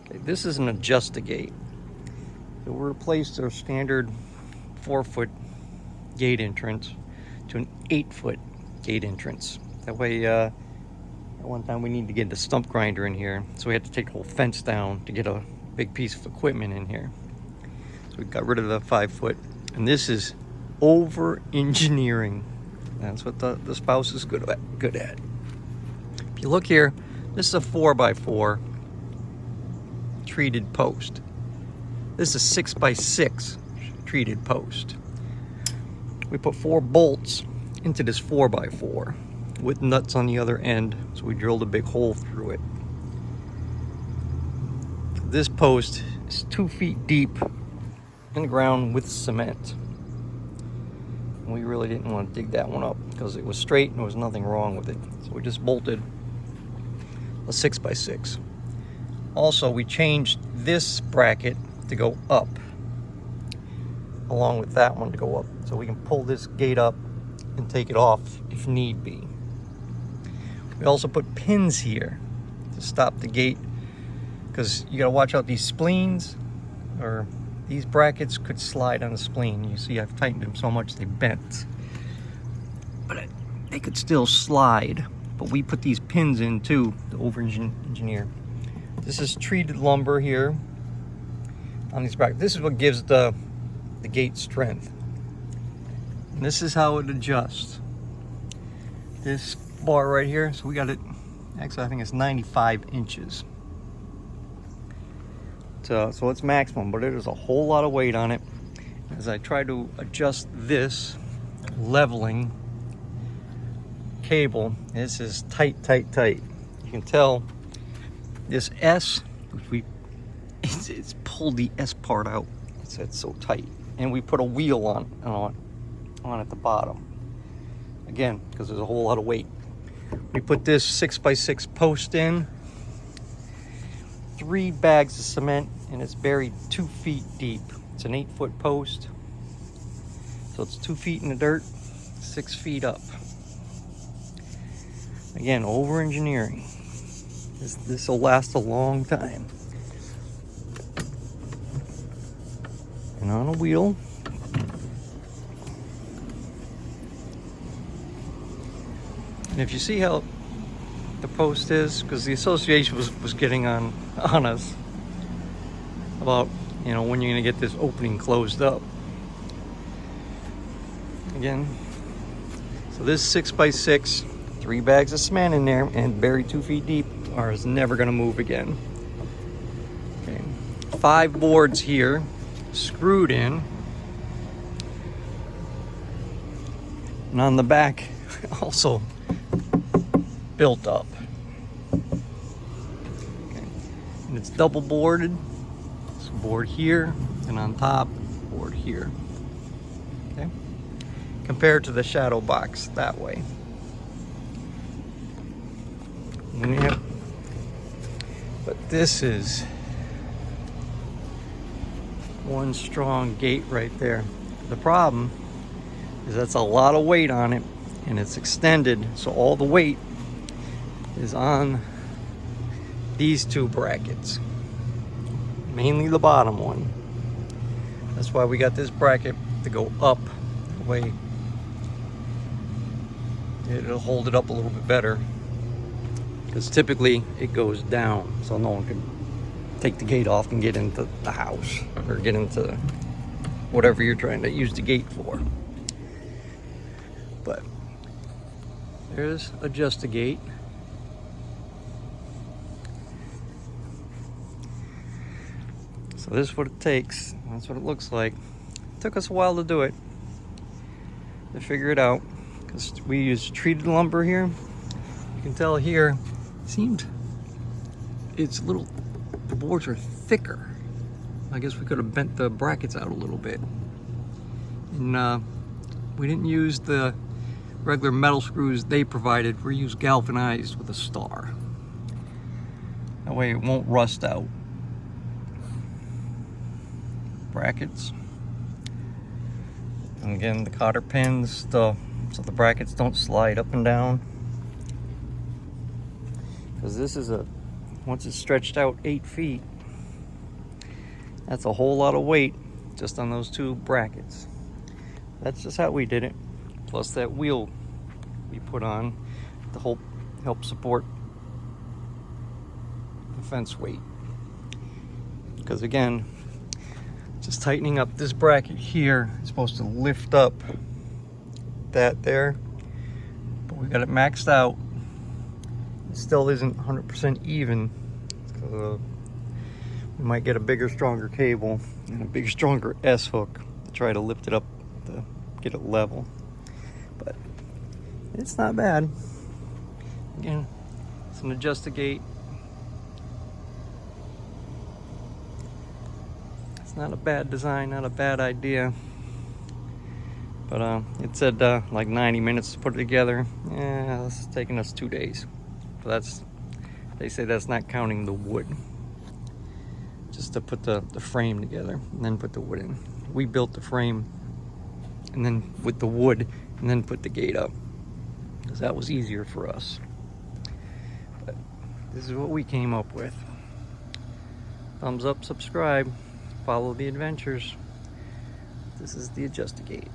Okay, this is an adjust-a-gate. So we replaced our standard 4-foot gate entrance to an 8-foot gate entrance. That way, at one time we needed to get the stump grinder in here, so we had to take the whole fence down to get a big piece of equipment in here. So we got rid of the 5-foot, and this is over-engineering. That's what the spouse is good at. If you look here, this is a 4x4 treated post. This is a 6x6 treated post. We put 4 bolts into this 4x4 with nuts on the other end, so we drilled a big hole through it. This post is 2 feet deep in the ground with cement. We really didn't want to dig that one up because it was straight and there was nothing wrong with it. So we just bolted a 6x6. Also, we changed this bracket to go up along with that one to go up, so we can pull this gate up and take it off if need be. We also put pins here to stop the gate, because you gotta watch out, these spleens or these brackets could slide on the spleen. You see I've tightened them so much they bent, but they could still slide. But we put these pins in too to over-engineer. This is treated lumber here on these brackets. This is what gives the gate strength. And this is how it adjusts. This bar right here, so we got it, actually I think it's 95 inches. So it's maximum, but it is a whole lot of weight on it. As I try to adjust this leveling cable, this is tight. You can tell this S, which it's pulled the S part out. It's so tight. And we put a wheel on at the bottom. Again, because there's a whole lot of weight. We put this 6x6 post in, 3 bags of cement, and it's buried 2 feet deep. It's an 8-foot post. So it's 2 feet in the dirt, 6 feet up. Again, over-engineering. This will last a long time. And on a wheel. And if you see how the post is, because the association was getting on us about, you know, when you're going to get this opening closed up. Again, so this 6x6, 3 bags of cement in there and buried 2 feet deep, or is never going to move again. Okay, 5 boards here screwed in, and on the back also built up. Okay. And it's double boarded. It's a board here, and on top, board here. Okay, compared to the shadow box that way. Yep. But this is one strong gate right there. The problem is that's a lot of weight on it, and it's extended, so all the weight is on these 2 brackets, mainly the bottom one. That's why we got this bracket to go up the way it'll hold it up a little bit better, because typically it goes down so no one can take the gate off and get into the house or get into whatever you're trying to use the gate for. But there's adjust-a-gate. So this is what it takes. That's what it looks like. It took us a while to do it, to figure it out, because we use treated lumber here. You can tell here, it's a little, the boards are thicker. I guess we could have bent the brackets out a little bit. And we didn't use the regular metal screws they provided. We used galvanized with a star. That way it won't rust out. Brackets. And again, the cotter pins, so the brackets don't slide up and down. Because this is once it's stretched out 8 feet, That's a whole lot of weight just on those two brackets. That's just how we did it. Plus that wheel we put on to help support the fence weight. Because again, just tightening up this bracket here is supposed to lift up that there, but we got it maxed out. It still isn't 100% even. We might get a bigger, stronger cable and a bigger, stronger S hook to try to lift it up to get it level. But it's not bad. Again, it's an Adjust-A-Gate. It's not a bad design, not a bad idea. But it said like 90 minutes to put it together. Yeah, this is taking us 2 days. So they say that's not counting the wood. Just to put the frame together and then put the wood in. We built the frame and then with the wood and then put the gate up, because that was easier for us. But this is what we came up with. Thumbs up, subscribe, follow the adventures. This is the Adjust-A-Gate.